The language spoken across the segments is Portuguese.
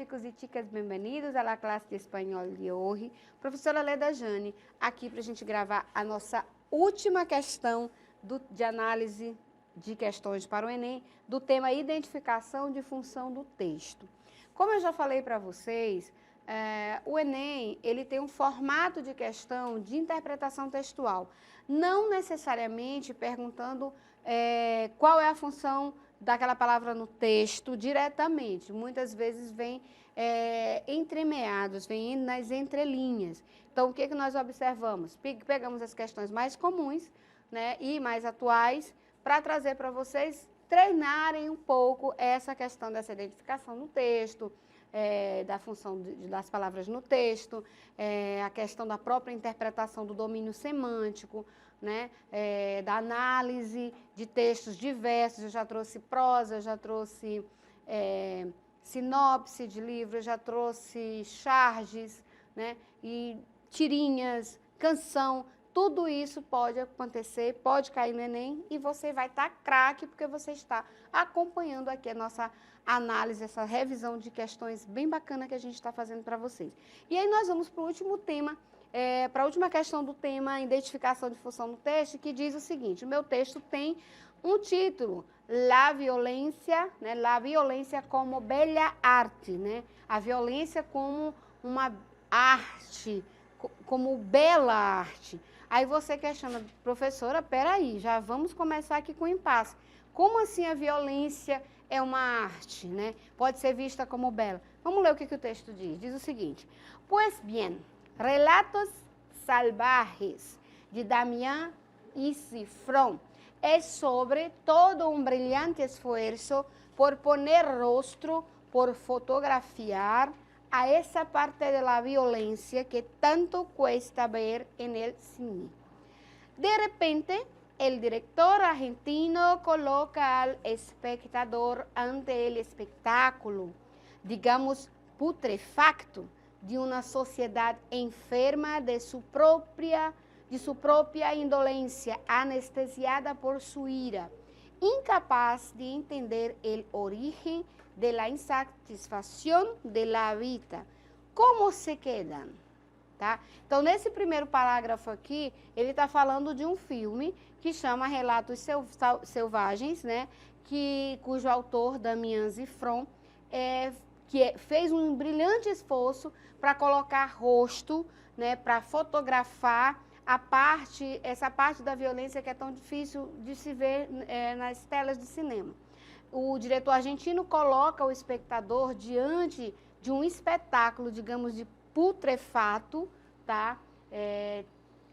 chicos e chicas, bem-vindos à classe de espanhol de hoje. Professora Leda Jane, aqui para a gente gravar a nossa última questão de análise de questões para o Enem, do tema identificação de função do texto. Como eu já falei para vocês, o Enem ele tem um formato de questão de interpretação textual, não necessariamente perguntando qual é a função daquela palavra no texto diretamente. Muitas vezes vem entremeados, vem nas entrelinhas. Então, o que nós observamos? Pegamos as questões mais comuns, né, e mais atuais para trazer para vocês treinarem um pouco essa questão dessa identificação no texto, da função das palavras no texto, a questão da própria interpretação do domínio semântico, né, da análise de textos diversos. Eu já trouxe prosa, eu já trouxe sinopse de livro, eu já trouxe charges, né, e tirinhas, canção. Tudo isso pode acontecer, pode cair no Enem e você vai estar craque porque você está acompanhando aqui a nossa análise, essa revisão de questões bem bacana que a gente está fazendo para vocês. E aí nós vamos para o último tema, para a última questão do tema identificação de função no texto, que diz o seguinte: o meu texto tem um título, La violência, né, La violência como bella arte, né, a violência como uma arte, como bela arte. Aí você questiona, professora, peraí, já vamos começar aqui com o impasse. Como assim a violência é uma arte, né? Pode ser vista como bela. Vamos ler o que o texto diz. Diz o seguinte: Pues bien, Relatos Salvajes, de Damián y Cifrón, es sobre todo un brillante esfuerzo por poner rostro, por fotografiar a esa parte de la violencia que tanto cuesta ver en el cine. De repente, el director argentino coloca al espectador ante el espectáculo, digamos, putrefacto, de una sociedad enferma de su propia indolencia, anestesiada por su ira, incapaz de entender el origen de la insatisfação de la vida. Como se quedam? Tá? Então, nesse primeiro parágrafo aqui, ele está falando de um filme que chama Relatos Selvagens, né? Cujo autor, Damián Cifrón, fez um brilhante esforço para colocar rosto, né? Para fotografar essa parte da violência que é tão difícil de se ver nas telas de cinema. O diretor argentino coloca o espectador diante de um espetáculo, digamos, de putrefato, tá?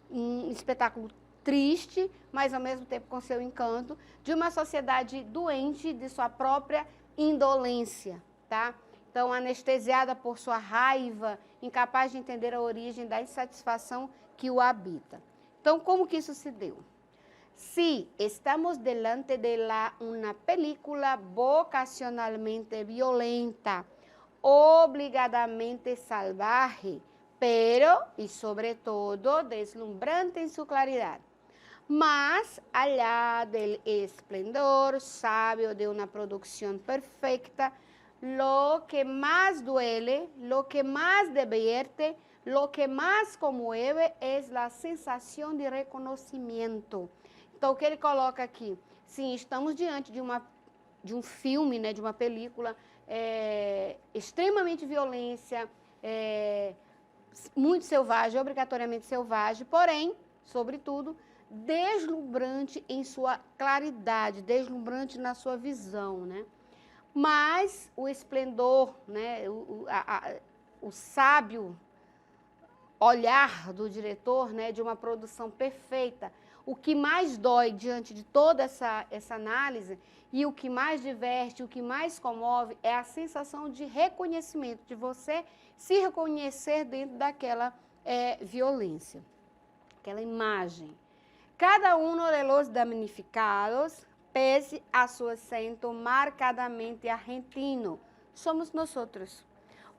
Um espetáculo triste, mas ao mesmo tempo com seu encanto, de uma sociedade doente de sua própria indolência, tá? Então, anestesiada por sua raiva, incapaz de entender a origem da insatisfação que o habita. Então, como que isso se deu? Sí, estamos delante de una película vocacionalmente violenta, obligadamente salvaje, pero y sobre todo deslumbrante en su claridad. Más allá del esplendor sabio de una producción perfecta, lo que más duele, lo que más divierte, lo que más conmueve es la sensación de reconocimiento. Então, o que ele coloca aqui? Sim, estamos diante de um filme, né, de uma película extremamente violência, muito selvagem, obrigatoriamente selvagem, porém, sobretudo, deslumbrante em sua claridade, deslumbrante na sua visão, né? Mas o esplendor, né, o sábio olhar do diretor, né, de uma produção perfeita, o que mais dói diante de toda essa análise e o que mais diverte, o que mais comove é a sensação de reconhecimento, de você se reconhecer dentro daquela violência, aquela imagem. Cada uno de los damnificados, pese a su acento marcadamente argentino, somos nosotros.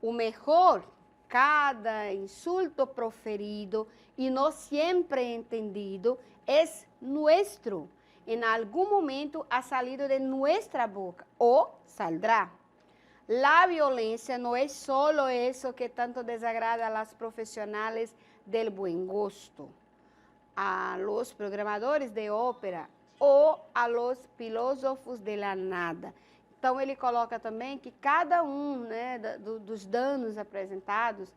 O mejor, cada insulto proferido y no siempre entendido es nuestro. En algún momento ha salido de nuestra boca o saldrá. La violencia no es solo eso que tanto desagrada a las profesionales del buen gusto, a los programadores de ópera ou a los filósofos de la nada. Então, ele coloca também que cada um, né, dos danos apresentados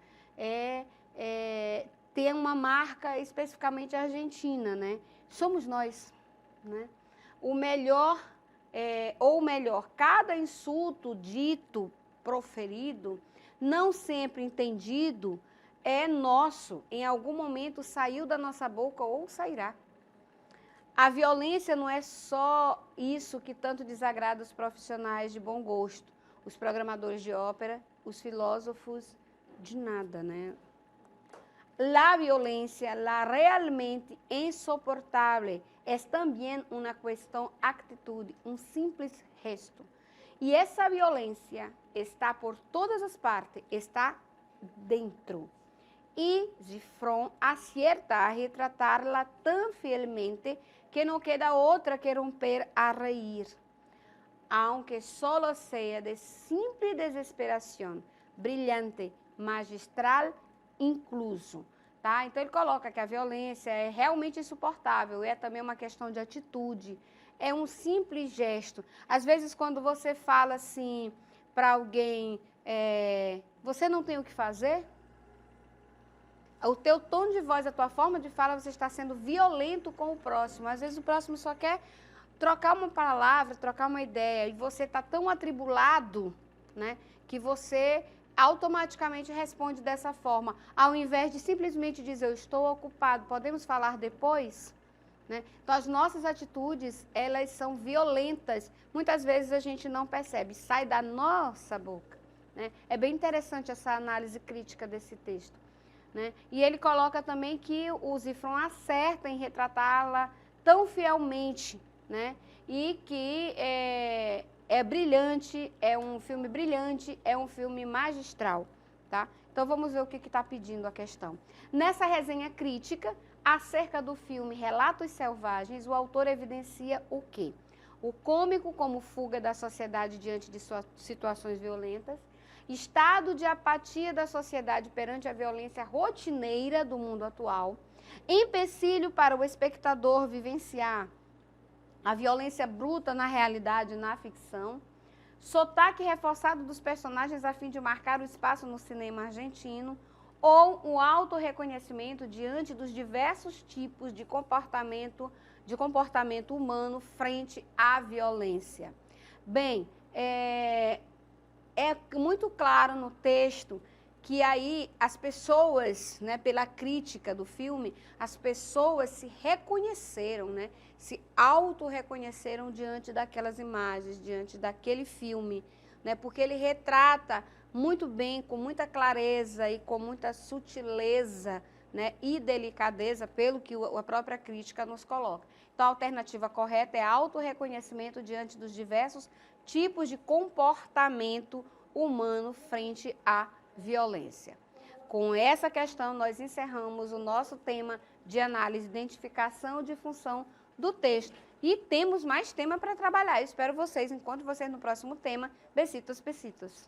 tem uma marca especificamente argentina, né? Somos nós, né? O melhor, cada insulto dito, proferido, não sempre entendido, é nosso. Em algum momento saiu da nossa boca ou sairá. A violência não é só isso que tanto desagrada os profissionais de bom gosto, os programadores de ópera, os filósofos de nada, né? La violencia, la realmente insoportable, es también una cuestión actitud, un simples gesto. Y esa violencia está por todas as partes, está dentro. Y Gifrón acierta a retratarla tan fielmente que no queda otra que romper a reír, aunque solo sea de simple desesperación, brillante, magistral, incluso. Tá? Então, ele coloca que a violência é realmente insuportável, é também uma questão de atitude, é um simples gesto. Às vezes, quando você fala assim para alguém, você não tem o que fazer, o teu tom de voz, a tua forma de fala, você está sendo violento com o próximo. Às vezes o próximo só quer trocar uma palavra, trocar uma ideia, e você está tão atribulado, né, que você automaticamente responde dessa forma, ao invés de simplesmente dizer, eu estou ocupado, podemos falar depois? Né? Então, as nossas atitudes, elas são violentas. Muitas vezes a gente não percebe, sai da nossa boca. Né? É bem interessante essa análise crítica desse texto. Né? E ele coloca também que o Gifrón acerta em retratá-la tão fielmente, né? E que é brilhante, é um filme brilhante, é um filme magistral. Tá? Então vamos ver o que está pedindo a questão. Nessa resenha crítica, acerca do filme Relatos Selvagens, o autor evidencia o quê? O cômico como fuga da sociedade diante de suas situações violentas, estado de apatia da sociedade perante a violência rotineira do mundo atual, empecilho para o espectador vivenciar a violência bruta na realidade e na ficção, sotaque reforçado dos personagens a fim de marcar o espaço no cinema argentino, ou o autorreconhecimento diante dos diversos tipos de comportamento humano frente à violência. Bem, é muito claro no texto que aí as pessoas, né, pela crítica do filme, as pessoas se reconheceram, né, se autorreconheceram diante daquelas imagens, diante daquele filme, né, porque ele retrata muito bem, com muita clareza e com muita sutileza, né, e delicadeza, pelo que a própria crítica nos coloca. Então, a alternativa correta é autorreconhecimento diante dos diversos tipos de comportamento humano frente à violência. Com essa questão, nós encerramos o nosso tema de análise, identificação de função do texto. E temos mais tema para trabalhar. Eu espero vocês, encontro vocês no próximo tema. Besitos, besitos.